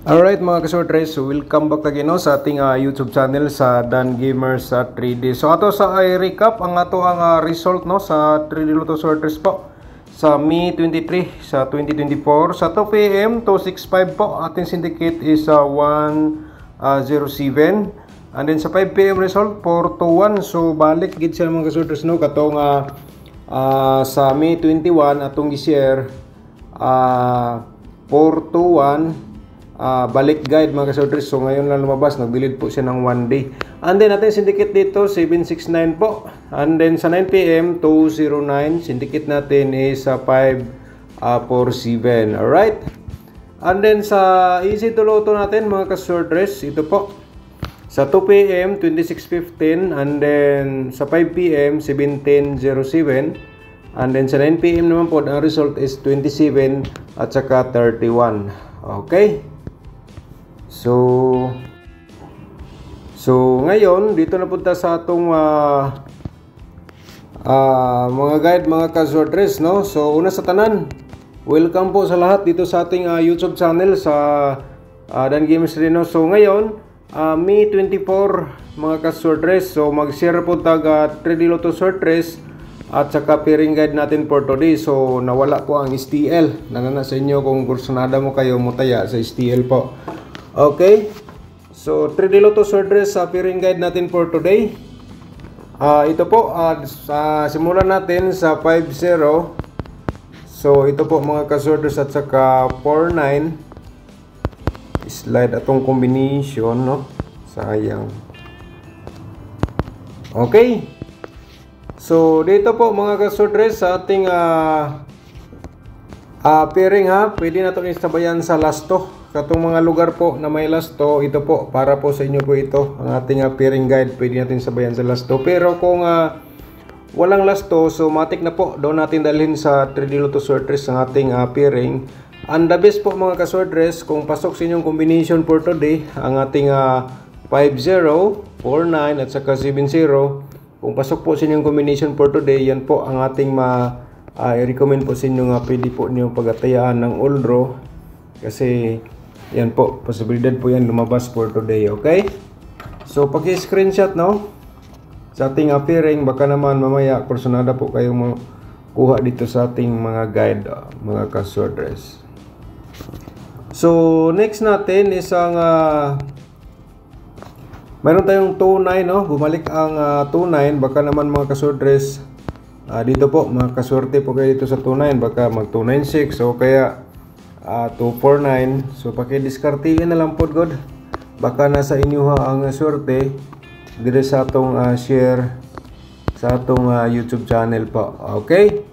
Alright mga kasortres, so welcome back again no, sa ating YouTube channel sa Dan Gamers 3D. So ato sa recap ang ato ang result no sa 3D Lotto Sorters po sa May 23 sa 2024 sa 2 PM 265 po. Ating syndicate is 107 and then sa 5 PM result 421. So balik gid siya mga kasortres no katong sa May 21 atong gi-share 421 balik guide mga kasortres. So ngayon lang lumabas, nag-delete po siya ng 1 day. And then natin syndicate dito 769 po. And then sa 9 PM 209 syndicate natin is 547. Alright. And then sa easy to lotto natin mga kasortres, ito po sa 2 PM 2615 and then sa 5 PM 1707 and then sa 9 PM naman po ang result is 27 at saka 31. Okay. So ngayon dito na punta sa atong mga guide mga kasortres no. So una sa tanan, welcome po sa lahat dito sa ating YouTube channel sa Dan Gamers Reno. So ngayon May 24 mga kasortres, so mag-share po tag 3D Lotto Sortres at saka pairing guide natin for today. So nawala po ang STL. Nanana sa inyo kung kursunada mo kayo mutaya sa STL po. Okay, so 3D Lotto Sortres sa pairing guide natin for today. Ito po, simulan natin sa 50. So ito po mga kasortres at saka 49. Slide atong combination no. Sayang. Okay. So dito po mga kasortres sa ating pairing pwede na itong isabayan sa lasto. Katong mga lugar po na may lasto, ito po para po sa inyo po ito ang ating pairing guide. Pwede natin sabayan sa lasto. Pero kung walang lasto, so matik na po doon natin dalhin sa 3D Lotto Sortres ang ating pairing. And the best po mga kasortres, kung pasok sa inyong combination for today ang ating 50, 49 at saka 70. Kung pasok po sa inyong combination for today, yan po ang ating i-recommend po sa inyo nga pwede po niyong pagatayaan ng all draw. Kasi yan po, posibilidad po yan lumabas for today, okay? So paki-screenshot no sa ating pairing, baka naman mamaya personada po kayo mo kuha dito sa ating mga guide mga kasortres. So next natin is ang mayroon tayong 29 no, bumalik ang 29, baka naman mga kasortres dito po mga kaswerte po kayo dito sa 29, baka mag 296 o kaya 249. So paki-diskartihin na lang po god. Baka nasa inyo ang swerte dire sa atong share sa atong YouTube channel po. Okay?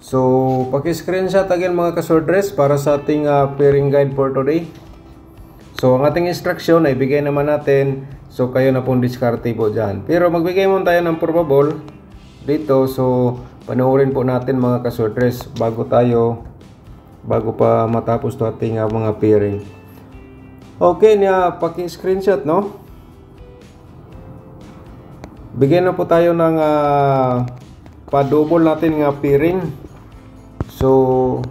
So paki-screenshot again mga kasortres para sa ating pairing guide for today. So ang ating instruction ay bigay naman natin. So kayo na pong diskarte po dyan. Pero magbigay muna tayo ng probable dito. So panoorin po natin mga kasortres bago pa matapos to ating mga pairing. Okay, paki-screenshot no. Bigyan na po tayo ng pa-double natin nga pairing. So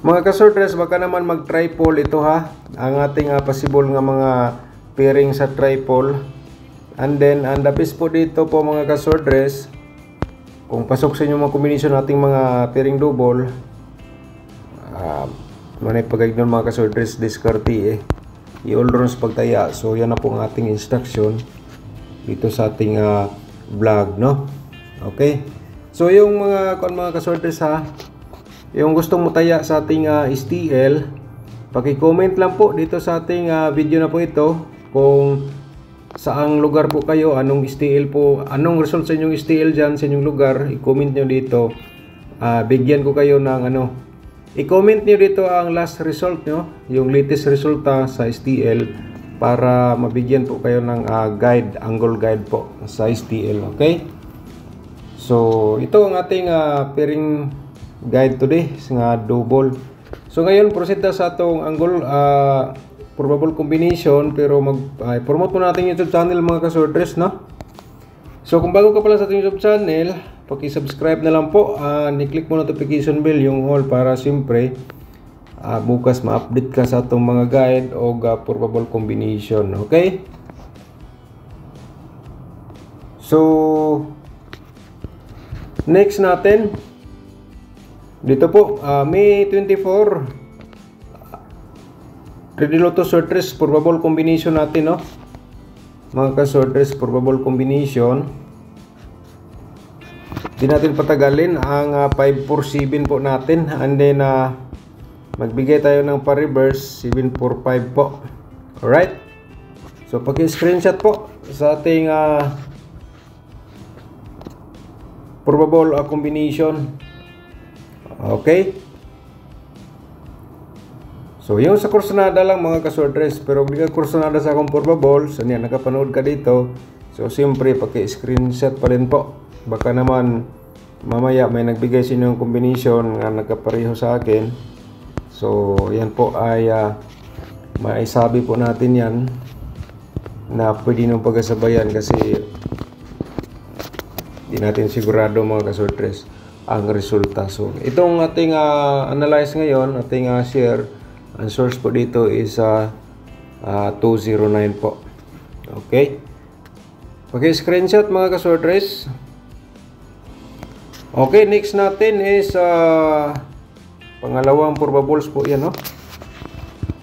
mga kasortres, baka naman mag-triple ito ang ating possible nga mga pairing sa triple. And then ang the best po dito po mga kasortres, kung pasok sa inyo mga combination nating mga pairing double, manay pagagnon mga kasortres, discarte i-all runs pagtaya. So yan na po ang ating instruction dito sa ating vlog no. Okay, so yung mga kasortres yung gustong mutaya sa ating STL, paki-comment lang po dito sa ating video na po ito kung saang lugar po kayo, anong STL po, anong result sa inyong STL dyan sa inyong lugar. I-comment nyo dito, bigyan ko kayo ng i-comment nyo dito ang last result nyo, yung latest resulta sa STL, para mabigyan po kayo ng guide, angle guide po sa STL. Okay? So ito ang ating pairing guide today nga double. So ngayon proceed na sa atong angle probable combination, pero promote po natin yung YouTube channel mga kasortres no. So kung bago ka pala sa ating YouTube channel, paki-subscribe na lang po, ni-click mo notification bell yung all para siyempre bukas ma-update ka sa atong mga guide o probable combination. Okay? So next natin dito po, May 24, Ready Lotto Sortress probable combination natin, no? Mga ka-sortress probable combination. Di natin patagalin ang 547 po natin, and then magbigay tayo ng pa-reverse 745 po. Alright? So paki-screenshot po sa ating probable combination. Okay? So yung sa kursunada lang mga ka-sortress, pero hindi ka kursunada sa akong probable, so niya nakapanood ka dito, so siyempre paki-screenshot pa rin po. Baka naman mamaya may nagbigay sa inyo ng combination nga nagkapareho sa akin. So yan po ay maisabi po natin yan na pwede nung pagkasabayan, kasi di natin sigurado mga ka-sortress ang resulta. So itong ating analyze ngayon, ating share, ang source po dito is 209 po. Okay? Paki-screenshot mga ka-sortress. Okay, next natin is pangalawang probables po yan, no?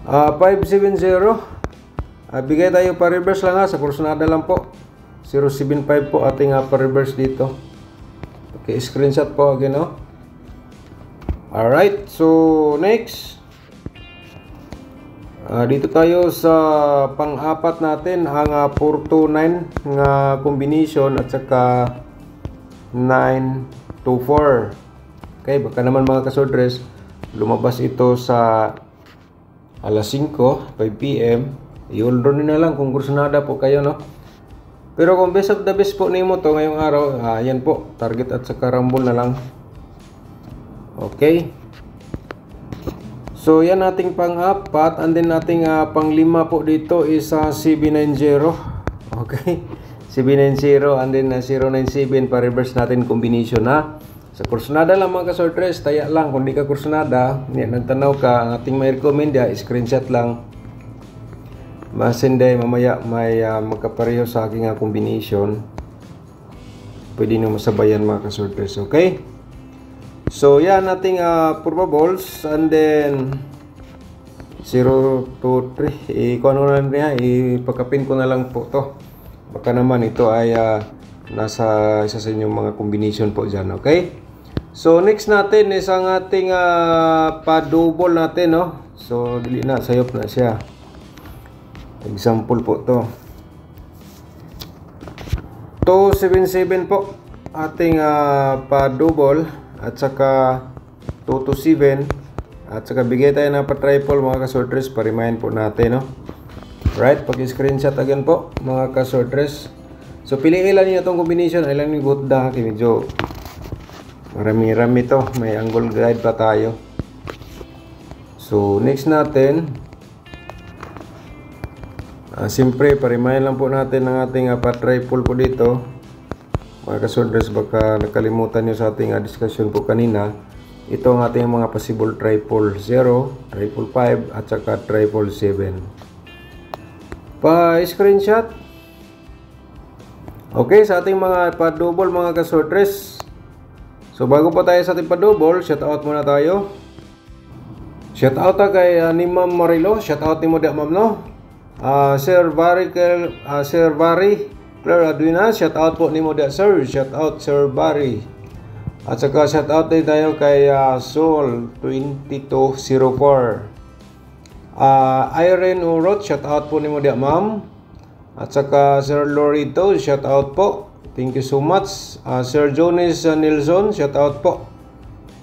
570. Bigay tayo pa reverse lang sa kursunada lang po. 075 po ating pa reverse dito. Okay, screenshot po again, no? Alright, so next. Dito tayo sa pang-apat natin, ang 429 nga combination at saka 924. Okay, baka naman mga ka-sortress, lumabas ito sa alas 5 PM. I-order nyo na lang kung kursunada po kayo, no? Pero kung best of the best po nimo to ngayong araw, yan po, target at saka rumble na lang. Okay. So yan ating pang-apat, and then ating pang-lima po dito is 790. Okay. 790 and then 097 pa reverse natin combination na. Sa kursunada lang mga ka-sortress, taya lang kung di ka kursunada, yan nagtanaw ka, ang ating may recommend screenshot lang. Masinday mamaya may magkapareho sa aking combination, pwede nyo masabayan mga ka-sortress. Okay, so yan ating probables, and then 0 to 3 ikuha na niya, ipakapin ko na lang po to, baka naman ito ay nasa isa sa inyong mga combination po dyan. Okay, so next natin is ang ating pa-double natin, no? So dili na, sayop na siya. Example po to, 277 po ating pa-double, at saka 227, at saka bigay tayo ng pa-triple mga ka-sortress, pa-remind po natin, no? Right, pag-screenshot again po mga ka-sortress. So piliin lang niyo itong combination, ay lang ni Gutda, medyo marami-rami to, may angle guide pa tayo. So next natin, siyempre, pa-remind lang po natin ang ating pa-triple po dito. Mga ka-sortress, baka nakalimutan nyo sa ating discussion po kanina. Ito ang ating mga possible triple 0, triple 5, at saka triple 7. Pa-screenshot. Okay, sa ating mga pa-double mga ka-sortress. So, bago pa tayo sa ating pa-double, shout out muna tayo. Shout out kay ni Ma'am Marilo. Shout out ni mo da, Ma'am, no? Sir Barry Claire Adwina, shout out po ni mo da, sir. Shout out Sir Barry. At saka shout out din tayo kay Soul 2204. Irene Urot, shout out po ni mo da, ma'am. At saka Sir Lorito, shout out po. Thank you so much. Sir Jonas Nilsson, shout out po.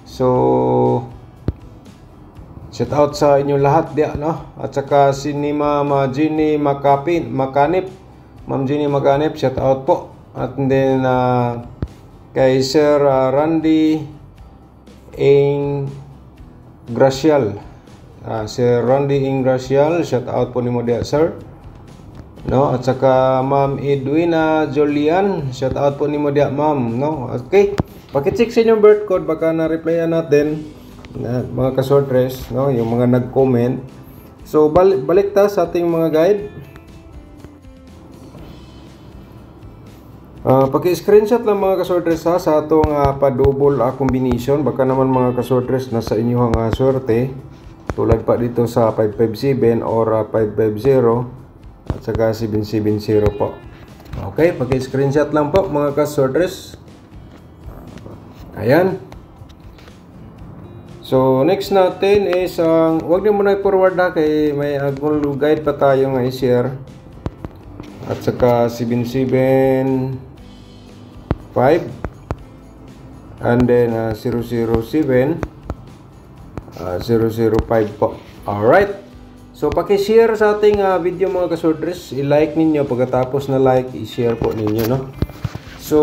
So shout out sa inyo lahat dia, no? At saka si ni Ma'am Jenny Makanip. Ma'am Jenny Makanip, shout out po. At then kay Sir Randy Ingracial. Sir Randy Ingracial, shout out po ni mo dia, sir. No? At saka Ma'am Edwina Julian, shout out po ni mo dia, ma'am, no? Okay. Paki-check sa inyong birth code, baka na-replyan natin. mga ka-sortress, no, yung mga nag-comment. So balik ta sa ating mga guide. Paki-screenshot lang mga ka-sortress ha sa atong pa-double combination. Baka naman mga ka-sortress nasa inyong swerte. Tulad pa dito sa 557 or 550 at saka 770 po. Okay, paki-screenshot lang po mga ka-sortress. Ayan. So next natin is wag niyo muna i-forward na kay may angle guide pa tayo nga i-share. At saka 775 and then 007 005 po. Alright. So paki-share sa ating video mga ka-sortress. I-like ninyo, pagkatapos na like, i-share po ninyo, no. So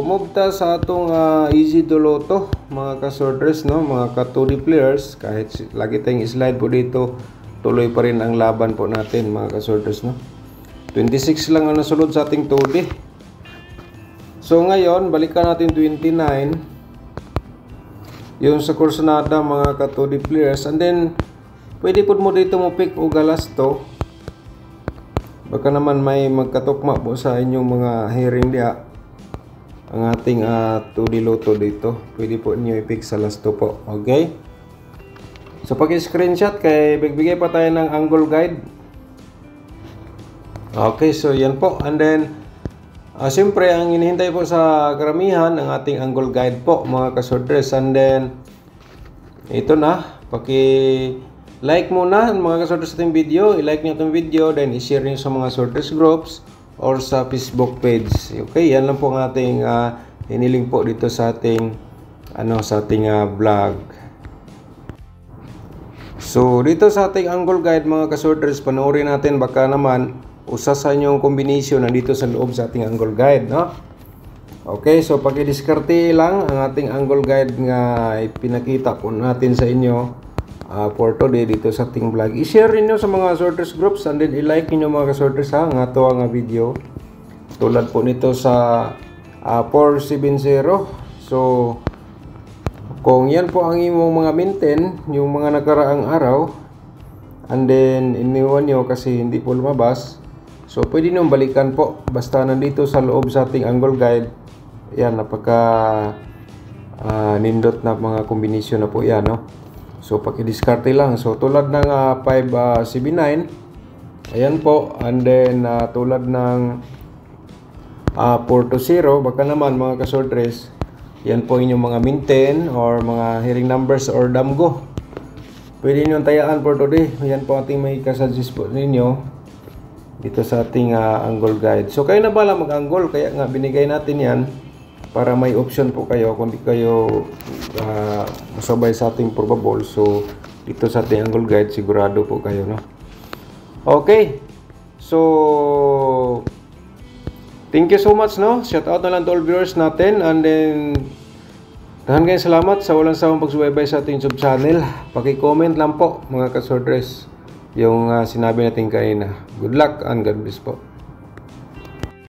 move ta sa atong easy to loto mga ka-sortress, no, mga ka-2D players. Kahit lagi tayong slide po dito, tuloy pa rin ang laban po natin mga ka-sortress, no. 26 lang ang nasulod sa ating 2D. So ngayon, balikan natin 29. Yung sa Corsonada mga ka-2D players. And then, pwede po mo dito mo pick o galas to. Baka naman may magkatukma po sa inyong mga hearing diya. Ang ating 2D loto dito. Pwede po niyo i-pick sa last to po. Okay? So pag-screenshot kay bigay pa tayo ng angle guide. Okay, so yan po. And then, siyempre, ang hinihintay po sa karamihan, ang ating angle guide po, mga ka-sortress. And then, ito na. Paki-like muna mga ka-sortress ating video. I-like nyo itong video, then i-share nyo sa mga sortress groups or sa Facebook page. Okay, yan lang po ang ating hiniling po dito sa ating vlog. So, dito sa ating angle guide, mga ka-sortress, panoorin natin baka naman usa sa inyong combination nandito sa loob sa ating angle guide, no? Okay, so paki-diskarte lang ang ating angle guide nga ipinakita po natin sa inyo for today dito sa ating vlog. I-share niyo sa mga sorters groups and then i-like niyo mga sorters ha nga to ang video. Tulad po nito sa 470. So kung yan po ang imong mga maintain yung mga nakaraang araw and then iniwan nyo kasi hindi po lumabas, so pwede nyo balikan po basta nandito sa loob sa ating angle guide. Yan, napaka nindot na mga kombinasyon na po yan, no? So paki-diskarte lang. So tulad ng 579, ayan po, and then tulad ng 420, baka naman mga ka-sortress, yan po inyong mga maintain or mga hearing numbers or damgo. Pwede nyo tayaan for today. Yan po ating may kasuggest po ninyo dito sa ating angle guide. So kayo na bala mag-angle, kaya nga binigay natin yan para may option po kayo kung di kayo masabay sa ating probable. So dito sa ating angle guide sigurado po kayo, no? Okay. So thank you so much, no? Shout out na lang to all viewers natin, and then dahan kayong salamat sa walang sawang pagsubaybay sa ating YouTube channel. Paki-comment lang po mga ka-sortress yung sinabi natin kanina. Good luck and God bless po.